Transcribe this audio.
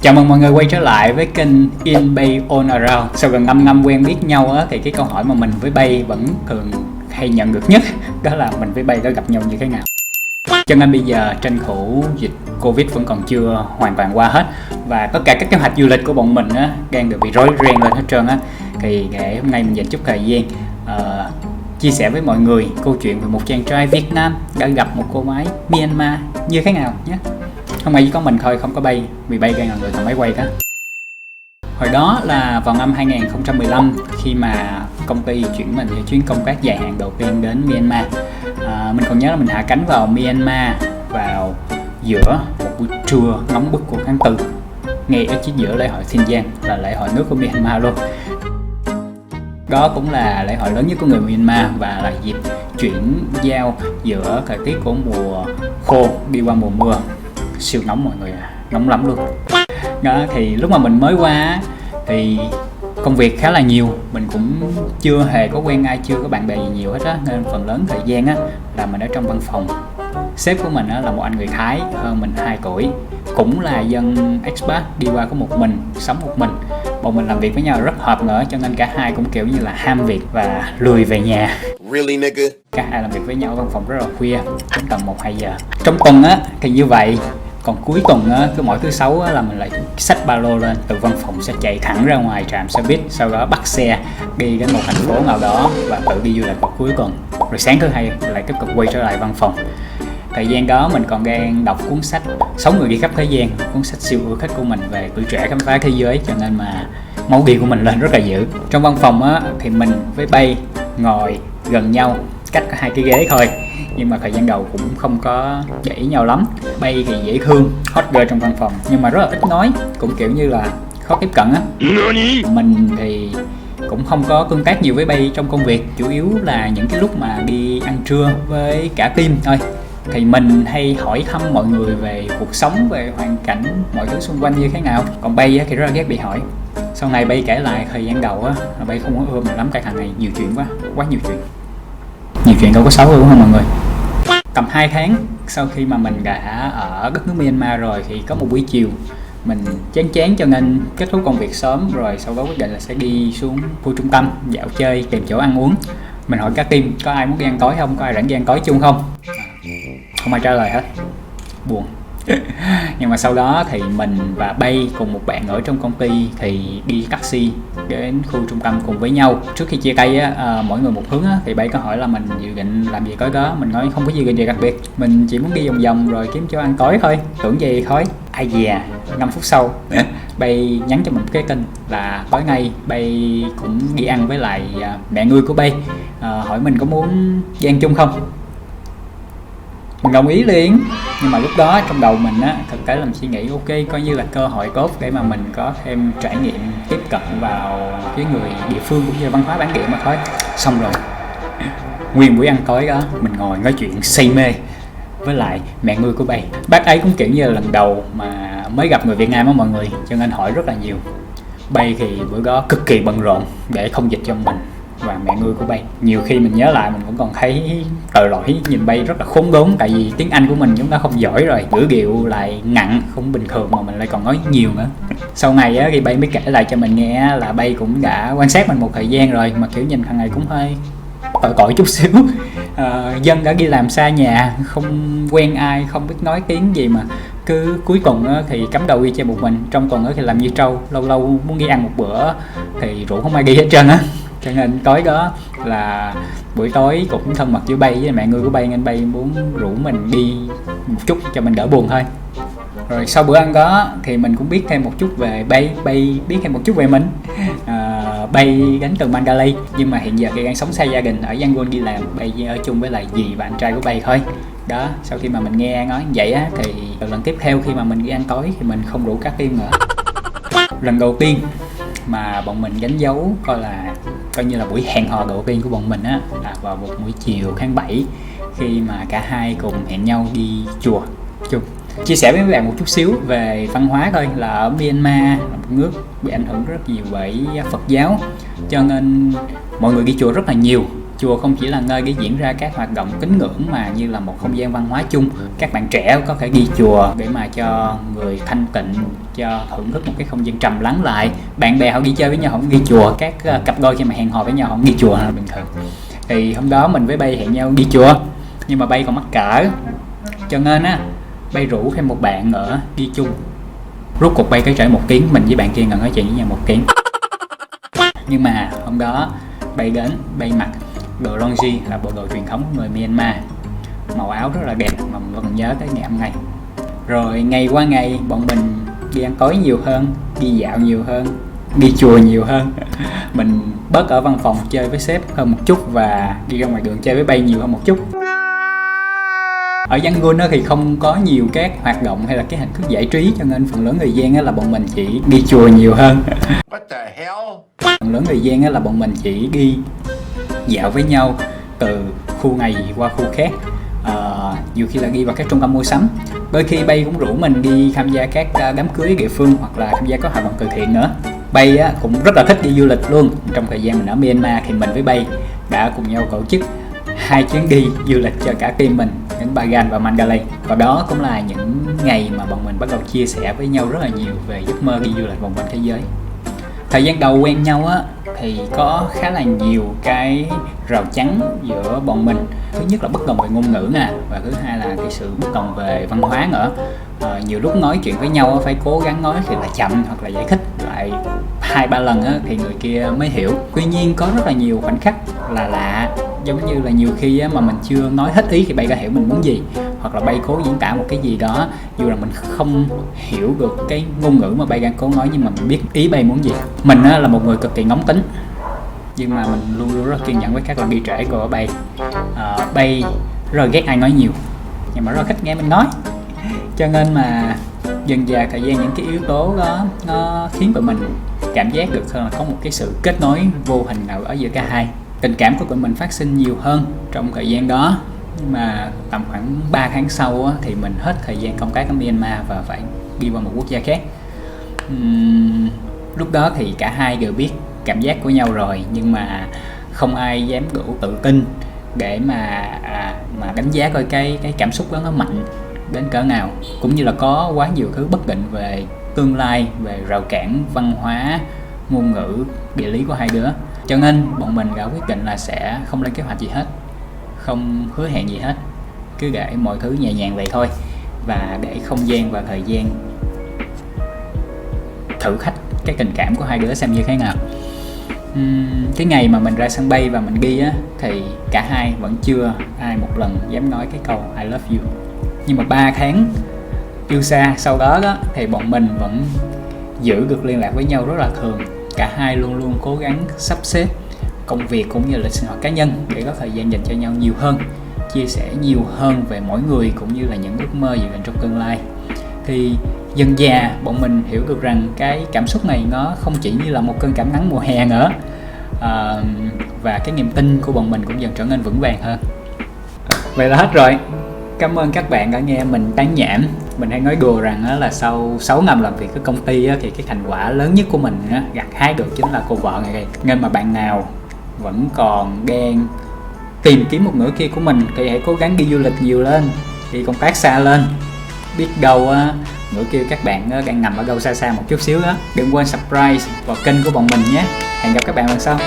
Chào mừng mọi người quay trở lại với kênh In Bay On Around. Sau gần 5 năm quen biết nhau á, thì cái câu hỏi mà mình với Bay vẫn thường hay nhận được nhất đó là mình với Bay đã gặp nhau như thế nào. Cho nên bây giờ tranh thủ dịch Covid vẫn còn chưa hoàn toàn qua hết và tất cả các kế hoạch du lịch của bọn mình á, đang được bị rối ren lên hết trơn á. Thì ngày hôm nay mình dành chút thời gian chia sẻ với mọi người câu chuyện về một chàng trai Việt Nam đã gặp một cô gái Myanmar như thế nào nhé. Hôm nay chỉ có mình thôi, không có Bay, vì Bay đang là người cầm máy quay đó. Hồi đó là vào năm 2015 khi mà công ty chuyển mình chuyến công tác dài hạn đầu tiên đến Myanmar. Mình còn nhớ là mình hạ cánh vào Myanmar vào giữa một buổi trưa nóng bức của tháng 4, ngay ở chính giữa lễ hội Xin Giang, là lễ hội nước của Myanmar luôn. Đó cũng là lễ hội lớn nhất của người Myanmar và là dịp chuyển giao giữa thời tiết của mùa khô đi qua mùa mưa. Siêu nóng mọi người à, nóng lắm luôn. Đó, thì lúc mà mình mới qua thì công việc khá là nhiều, mình cũng chưa hề có quen ai, chưa có bạn bè gì nhiều hết á, nên phần lớn thời gian á là mình ở trong văn phòng. Sếp của mình á là một anh người Thái hơn mình 2 tuổi, cũng là dân expat đi qua có một mình, sống một mình. Bọn mình làm việc với nhau rất hợp nữa, cho nên cả hai cũng kiểu như là ham việc và lười về nhà. Really nigga? Cả hai làm việc với nhau ở văn phòng rất là khuya, đến tầm 1-2 giờ. Trong tuần á thì như vậy, còn cuối tuần á, cứ mỗi thứ Sáu á là mình lại xách ba lô lên, từ văn phòng sẽ chạy thẳng ra ngoài trạm xe buýt, sau đó bắt xe đi đến một thành phố nào đó và tự đi du lịch vào cuối tuần. Rồi sáng thứ Hai lại tiếp tục quay trở lại văn phòng. Thời gian đó mình còn đang đọc cuốn sách 6 người đi khắp thế gian, cuốn sách siêu ưa thích của mình về tuổi trẻ khám phá thế giới, cho nên mà máu đi của mình lên rất là dữ. Trong văn phòng á thì mình với Bay ngồi gần nhau, cách có 2 cái ghế thôi, nhưng mà thời gian đầu cũng không có để ý nhau lắm. Bay thì dễ thương, hot girl trong văn phòng, nhưng mà rất là ít nói, cũng kiểu như là khó tiếp cận á. Mình thì cũng không có tương tác nhiều với Bay trong công việc, chủ yếu là những cái lúc mà đi ăn trưa với cả team thôi thì mình hay hỏi thăm mọi người về cuộc sống, về hoàn cảnh, mọi thứ xung quanh như thế nào. Còn Bay thì rất là ghét bị hỏi. Sau này Bay kể lại thời gian đầu á, Bay không có ưa mình lắm, cái thằng này nhiều chuyện quá nhiều chuyện. Nhiều chuyện đâu có xấu đúng không mọi người? Tầm 2 tháng sau khi mà mình đã ở đất nước Myanmar rồi thì có một buổi chiều mình chán cho nên kết thúc công việc sớm, rồi sau đó quyết định là sẽ đi xuống khu trung tâm dạo chơi, tìm chỗ ăn uống. Mình hỏi cả team có ai muốn đi ăn tối không, có ai rảnh đi ăn tối chung không? Không ai trả lời hết, buồn. Nhưng mà sau đó thì mình và Bay cùng một bạn ở trong công ty thì đi taxi đến khu trung tâm cùng với nhau. Trước khi chia tay á, mỗi người một hướng á, thì Bay có hỏi là mình dự định làm gì tối đó. Mình nói không có gì đặc biệt, mình chỉ muốn đi vòng vòng rồi kiếm chỗ ăn tối thôi, tưởng gì khói. Ai dè 5 phút sau Bay nhắn cho mình một cái tin là tối nay Bay cũng đi ăn với lại mẹ nuôi của Bay, hỏi mình có muốn đi ăn chung không. Mình đồng ý liền, nhưng mà lúc đó trong đầu mình á, thực tế là mình suy nghĩ ok, coi như là cơ hội tốt để mà mình có thêm trải nghiệm, tiếp cận vào với người địa phương cũng như văn hóa bản địa mà thôi. Xong rồi nguyên buổi ăn tối đó mình ngồi nói chuyện say mê với lại mẹ nuôi của Bay. Bác ấy cũng kiểu như là lần đầu mà mới gặp người Việt Nam á mọi người, cho nên hỏi rất là nhiều. Bay thì bữa đó cực kỳ bận rộn để không dịch cho mình và mẹ nuôi của Bay. Nhiều khi mình nhớ lại mình cũng còn thấy tội lỗi, nhìn Bay rất là khốn đốn, tại vì tiếng Anh của mình chúng ta không giỏi rồi, ngữ điệu lại nặng không bình thường mà mình lại còn nói nhiều nữa. Sau này á, thì Bay mới kể lại cho mình nghe là Bay cũng đã quan sát mình một thời gian rồi, mà kiểu nhìn thằng này cũng hơi tội chút xíu. Dân đã đi làm xa nhà, không quen ai, không biết nói tiếng gì mà cứ cuối tuần á, thì cắm đầu đi chơi một mình, trong tuần á, thì làm như trâu, lâu lâu muốn đi ăn một bữa thì rủ không ai đi hết trơn á. Cho nên tối đó là buổi tối cũng thân mật với Bay với mẹ nuôi của Bay, nên Bay muốn rủ mình đi một chút cho mình đỡ buồn thôi. Rồi sau bữa ăn đó thì mình cũng biết thêm một chút về Bay biết thêm một chút về mình. Bay đến từ Mandalay, nhưng mà hiện giờ thì đang sống xa gia đình ở Yangon đi làm. Bay ở chung với lại dì và anh trai của Bay thôi. Đó, sau khi mà mình nghe nói như vậy á, thì lần tiếp theo khi mà mình đi ăn tối thì mình không rủ các team nữa. Lần đầu tiên mà bọn mình đánh dấu coi như là buổi hẹn hò đầu tiên của bọn mình á, là vào một buổi chiều tháng 7 khi mà cả hai cùng hẹn nhau đi chùa chung. Chia sẻ với các bạn một chút xíu về văn hóa thôi, là ở Myanmar là một nước bị ảnh hưởng rất nhiều bởi Phật giáo, cho nên mọi người đi chùa rất là nhiều. Chùa không chỉ là nơi để diễn ra các hoạt động tín ngưỡng mà như là một không gian văn hóa chung. Các bạn trẻ có thể đi chùa để mà cho người thanh tịnh, cho thưởng thức một cái không gian trầm lắng lại. Bạn bè họ đi chơi với nhau, họ không đi chùa. Các cặp đôi khi mà hẹn hò với nhau, họ không đi chùa là bình thường. Thì hôm đó mình với Bay hẹn nhau đi chùa, nhưng mà Bay còn mắc cỡ, cho nên á Bay rủ thêm một bạn nữa đi chung. Rốt cuộc Bay cái trễ 1 tiếng, mình với bạn kia ngồi nói chuyện với nhau 1 tiếng. Nhưng mà hôm đó Bay đến, Bay mặc đồ Longji là bộ đồ truyền thống của người Myanmar, màu áo rất là đẹp mà mình vẫn nhớ tới ngày hôm nay. Rồi ngày qua ngày bọn mình đi ăn tối nhiều hơn, đi dạo nhiều hơn, đi chùa nhiều hơn. Mình bớt ở văn phòng chơi với sếp hơn một chút và đi ra ngoài đường chơi với Bay nhiều hơn một chút. Ở Yangon thì không có nhiều các hoạt động hay là cái hình thức giải trí, cho nên phần lớn thời gian là bọn mình chỉ đi chùa nhiều hơn. What the hell? Phần lớn thời gian là bọn mình chỉ đi dạo với nhau từ khu này qua khu khác. Nhiều khi là đi vào các trung tâm mua sắm. Đôi khi Bay cũng rủ mình đi tham gia các đám cưới địa phương hoặc là tham gia các hoạt động từ thiện nữa. Bay cũng rất là thích đi du lịch luôn. Trong thời gian mình ở Myanmar thì mình với Bay đã cùng nhau tổ chức 2 chuyến đi du lịch cho cả team mình đến Bagan và Mandalay. Và đó cũng là những ngày mà bọn mình bắt đầu chia sẻ với nhau rất là nhiều về giấc mơ đi du lịch vòng quanh thế giới. Thời gian đầu quen nhau thì có khá là nhiều cái rào chắn giữa bọn mình. Thứ nhất là bất đồng về ngôn ngữ nè, và thứ hai là cái sự bất đồng về văn hóa nữa. Nhiều lúc nói chuyện với nhau phải cố gắng nói thì là chậm hoặc là giải thích lại 2-3 lần thì người kia mới hiểu. Tuy nhiên có rất là nhiều khoảnh khắc là lạ, giống như là nhiều khi mà mình chưa nói hết ý thì Bay đã hiểu mình muốn gì, hoặc là Bay cố diễn tả một cái gì đó dù là mình không hiểu được cái ngôn ngữ mà Bay đang cố nói, nhưng mà mình biết ý Bay muốn gì. Mình là một người cực kỳ nóng tính, nhưng mà mình luôn luôn rất kiên nhẫn với các lần đi trễ của Bay. Bay rất là ghét ai nói nhiều, nhưng mà rất là thích nghe mình nói, cho nên mà dần dà thời gian những cái yếu tố đó nó khiến tụi mình cảm giác được là có một cái sự kết nối vô hình nào ở giữa cả hai. Tình cảm của tụi mình phát sinh nhiều hơn trong thời gian đó, nhưng mà tầm khoảng 3 tháng sau thì mình hết thời gian công tác ở Myanmar và phải đi qua một quốc gia khác. Lúc đó thì cả hai đều biết cảm giác của nhau rồi, nhưng mà không ai dám đủ tự tin để mà đánh giá coi cái cảm xúc đó nó mạnh đến cỡ nào, cũng như là có quá nhiều thứ bất định về tương lai, về rào cản văn hóa, ngôn ngữ, địa lý của hai đứa. Cho nên bọn mình đã quyết định là sẽ không lên kế hoạch gì hết, không hứa hẹn gì hết, cứ để mọi thứ nhẹ nhàng vậy thôi, và để không gian và thời gian thử thách cái tình cảm của hai đứa xem như thế nào. Cái ngày mà mình ra sân bay và mình đi thì cả hai vẫn chưa ai một lần dám nói cái câu I love you. Nhưng mà 3 tháng yêu xa sau đó thì bọn mình vẫn giữ được liên lạc với nhau rất là thường. Cả hai luôn luôn cố gắng sắp xếp công việc cũng như lịch sinh hoạt cá nhân để có thời gian dành cho nhau nhiều hơn, chia sẻ nhiều hơn về mỗi người cũng như là những ước mơ dự định trong tương lai. Thì dần dà bọn mình hiểu được rằng cái cảm xúc này nó không chỉ như là một cơn cảm nắng mùa hè nữa, và cái niềm tin của bọn mình cũng dần trở nên vững vàng hơn. Vậy là hết rồi. Cảm ơn các bạn đã nghe mình tán nhảm. Mình hay nói đùa rằng là sau 6 năm làm việc ở công ty thì cái thành quả lớn nhất của mình gặt hái được chính là cô vợ này. Nên mà bạn nào vẫn còn đang tìm kiếm một nửa kia của mình thì hãy cố gắng đi du lịch nhiều lên, đi công tác xa lên. Biết đâu nửa kia các bạn đang nằm ở đâu xa xa một chút xíu đó. Đừng quên subscribe vào kênh của bọn mình nhé. Hẹn gặp các bạn lần sau.